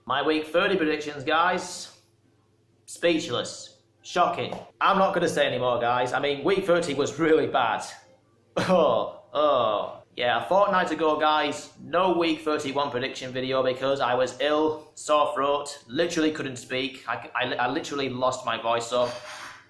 My week 30 predictions, guys. Speechless. Shocking. I'm not going to say anymore, guys. I mean, week 30 was really bad. Yeah, a fortnight ago, guys, no week 31 prediction video because I was ill, sore throat, literally couldn't speak. I literally lost my voice, so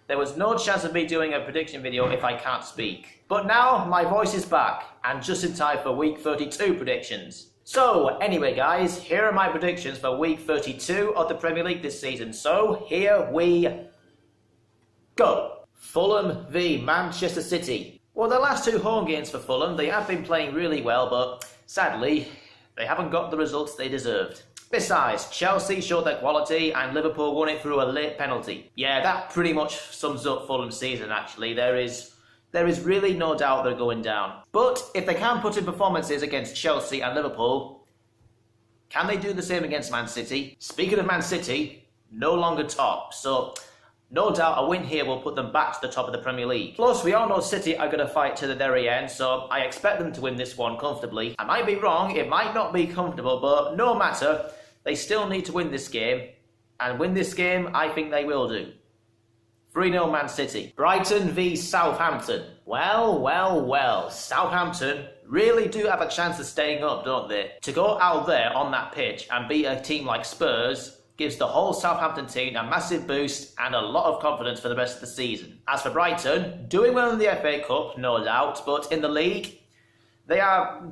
there was no chance of me doing a prediction video if I can't speak. But now my voice is back, and just in time for week 32 predictions. So, anyway guys, here are my predictions for week 32 of the Premier League this season. So, here we go. Fulham v Manchester City. Well, the last two home games for Fulham, they have been playing really well, but sadly, they haven't got the results they deserved. Besides, Chelsea showed their quality and Liverpool won it through a late penalty. Yeah, that pretty much sums up Fulham's season, actually. There is really no doubt they're going down. But if they can put in performances against Chelsea and Liverpool, can they do the same against Man City? Speaking of Man City, no longer top, so no doubt a win here will put them back to the top of the Premier League. Plus, we all know City are going to fight to the very end, so I expect them to win this one comfortably. I might be wrong, it might not be comfortable, but no matter, they still need to win this game. And win this game, I think they will do. 3-0 Man City. Brighton v Southampton. Well, Southampton really do have a chance of staying up, don't they? To go out there on that pitch and beat a team like Spurs gives the whole Southampton team a massive boost and a lot of confidence for the rest of the season. As for Brighton, doing well in the FA Cup, no doubt, but in the league, they are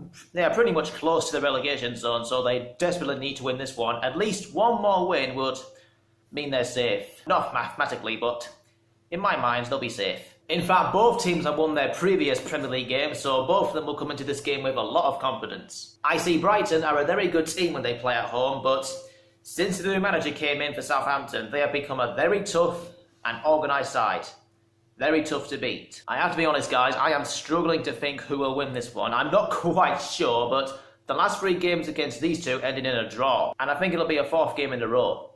pretty much close to the relegation zone, so they desperately need to win this one. At least one more win would mean they're safe. Not mathematically, but in my mind, they'll be safe. In fact, both teams have won their previous Premier League games, so both of them will come into this game with a lot of confidence. I see Brighton are a very good team when they play at home, but since the new manager came in for Southampton, they have become a very tough and organised side. Very tough to beat. I have to be honest, guys, I am struggling to think who will win this one. I'm not quite sure, but the last 3 games against these two ended in a draw, and I think it'll be a 4th game in a row.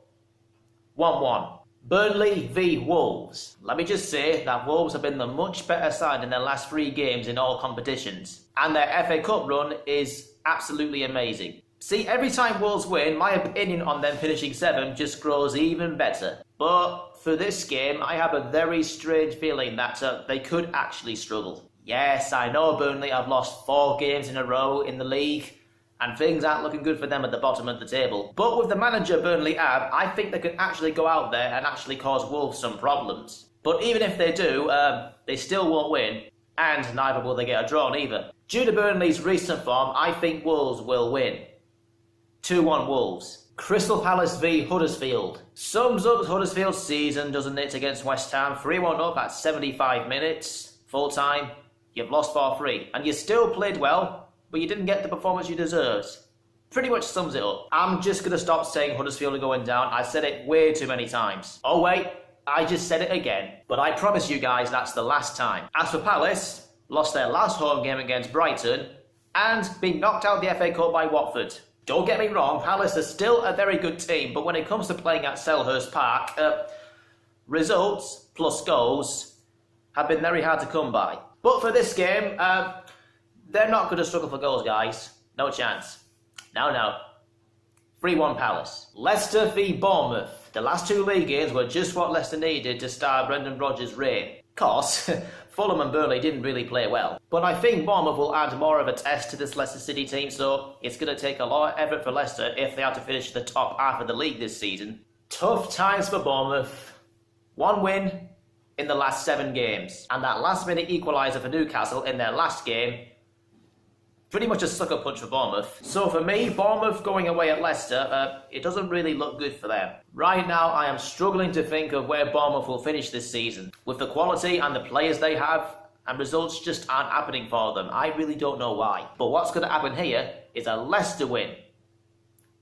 1-1. Burnley v Wolves. Let me just say that Wolves have been the much better side in their last 3 games in all competitions, and their FA Cup run is absolutely amazing. See, every time Wolves win, my opinion on them finishing 7th just grows even better. But for this game, I have a very strange feeling that they could actually struggle. Yes, I know Burnley have lost 4 games in a row in the league, and things aren't looking good for them at the bottom of the table. But with the manager Burnley have, I think they can actually go out there and actually cause Wolves some problems. But even if they do, they still won't win, and neither will they get a draw either. Due to Burnley's recent form, I think Wolves will win. 2-1 Wolves. Crystal Palace v Huddersfield. Sums up Huddersfield's season, doesn't it, against West Ham? 3-1 up at 75 minutes, full time. You've lost 4-3, and you still played well, but you didn't get the performance you deserved. Pretty much sums it up. I'm just going to stop saying Huddersfield are going down. I said it way too many times. Oh wait, I just said it again. But I promise you guys that's the last time. As for Palace, lost their last home game against Brighton, and been knocked out of the FA Cup by Watford. Don't get me wrong, Palace are still a very good team, but when it comes to playing at Selhurst Park, results plus goals have been very hard to come by. But for this game, they're not going to struggle for goals, guys. No chance. No. 3-1 Palace. Leicester v Bournemouth. The last 2 league games were just what Leicester needed to start Brendan Rodgers' reign. Of course, Fulham and Burnley didn't really play well. But I think Bournemouth will add more of a test to this Leicester City team, so it's going to take a lot of effort for Leicester if they have to finish the top half of the league this season. Tough times for Bournemouth. 1 win in the last 7 games. And that last-minute equaliser for Newcastle in their last game, pretty much a sucker punch for Bournemouth. So for me, Bournemouth going away at Leicester, it doesn't really look good for them. Right now, I am struggling to think of where Bournemouth will finish this season. With the quality and the players they have, and results just aren't happening for them. I really don't know why. But what's going to happen here is a Leicester win.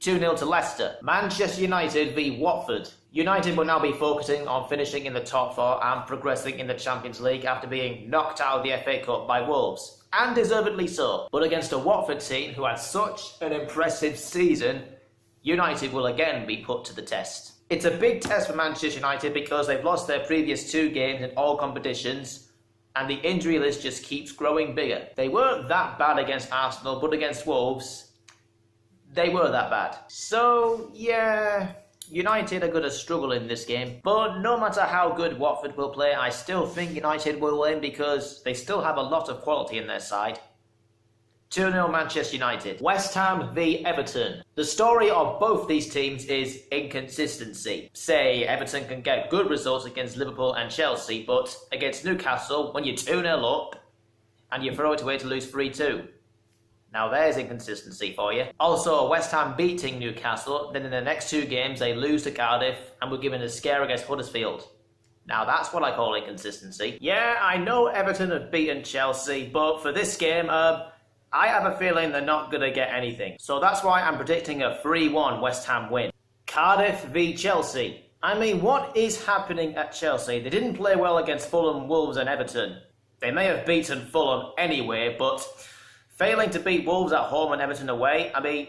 2-0 to Leicester. Manchester United v Watford. United will now be focusing on finishing in the top 4 and progressing in the Champions League after being knocked out of the FA Cup by Wolves. And deservedly so. But against a Watford team who had such an impressive season, United will again be put to the test. It's a big test for Manchester United because they've lost their previous 2 games in all competitions, and the injury list just keeps growing bigger. They weren't that bad against Arsenal, but against Wolves, They were that bad. So, yeah, United are going to struggle in this game. But no matter how good Watford will play, I still think United will win because they still have a lot of quality in their side. 2-0 Manchester United. West Ham v Everton. The story of both these teams is inconsistency. Say, Everton can get good results against Liverpool and Chelsea, but against Newcastle, when you're 2-0 up, and you throw it away to lose 3-2. Now there's inconsistency for you. Also, West Ham beating Newcastle, then in the next 2 games they lose to Cardiff, and we're given a scare against Huddersfield. Now that's what I call inconsistency. Yeah, I know Everton have beaten Chelsea, but for this game, I have a feeling they're not going to get anything. So that's why I'm predicting a 3-1 West Ham win. Cardiff v Chelsea. I mean, what is happening at Chelsea? They didn't play well against Fulham, Wolves and Everton. They may have beaten Fulham anyway, but failing to beat Wolves at home and Everton away, I mean,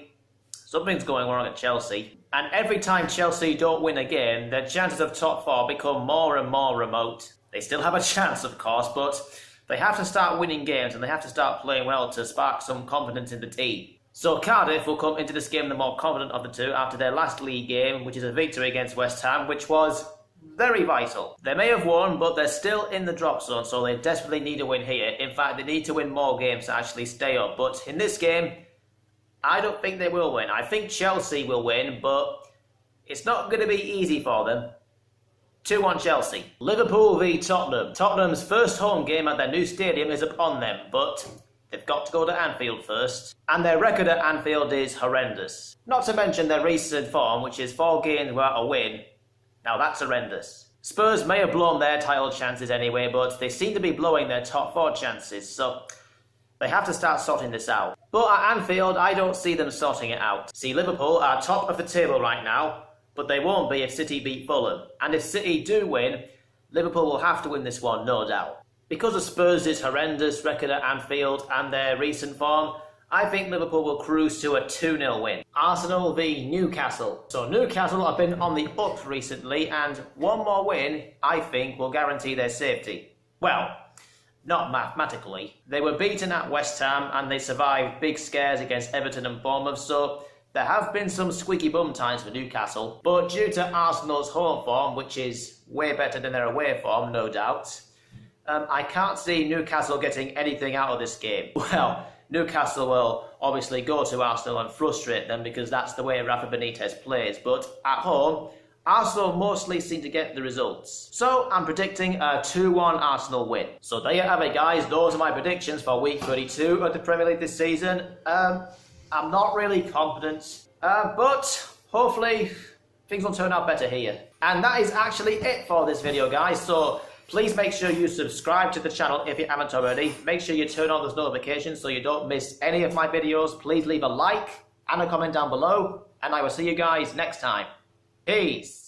something's going wrong at Chelsea. And every time Chelsea don't win a game, their chances of top 4 become more and more remote. They still have a chance, of course, but they have to start winning games and they have to start playing well to spark some confidence in the team. So Cardiff will come into this game the more confident of the two after their last league game, which is a victory against West Ham, which was very vital. They may have won, but they're still in the drop zone, so they desperately need a win here. In fact, they need to win more games to actually stay up. But in this game, I don't think they will win. I think Chelsea will win, but it's not going to be easy for them. 2-1 Chelsea. Liverpool v Tottenham. Tottenham's first home game at their new stadium is upon them, but they've got to go to Anfield first. And their record at Anfield is horrendous. Not to mention their recent form, which is 4 games without a win. Now that's horrendous. Spurs may have blown their title chances anyway, but they seem to be blowing their top 4 chances, so they have to start sorting this out. But at Anfield, I don't see them sorting it out. See, Liverpool are top of the table right now, but they won't be if City beat Fulham. And if City do win, Liverpool will have to win this one, no doubt. Because of Spurs' horrendous record at Anfield and their recent form, I think Liverpool will cruise to a 2-0 win. Arsenal v Newcastle. So Newcastle have been on the up recently, and one more win, I think, will guarantee their safety. Well, not mathematically. They were beaten at West Ham and they survived big scares against Everton and Bournemouth, so there have been some squeaky bum times for Newcastle. But due to Arsenal's home form, which is way better than their away form, no doubt, I can't see Newcastle getting anything out of this game. Well, Newcastle will obviously go to Arsenal and frustrate them because that's the way Rafa Benitez plays. But at home, Arsenal mostly seem to get the results. So I'm predicting a 2-1 Arsenal win. So there you have it, guys. Those are my predictions for week 32 of the Premier League this season. I'm not really confident, but hopefully things will turn out better here. And that is actually it for this video, guys. So please make sure you subscribe to the channel if you haven't already. Make sure you turn on those notifications so you don't miss any of my videos. Please leave a like and a comment down below, and I will see you guys next time. Peace.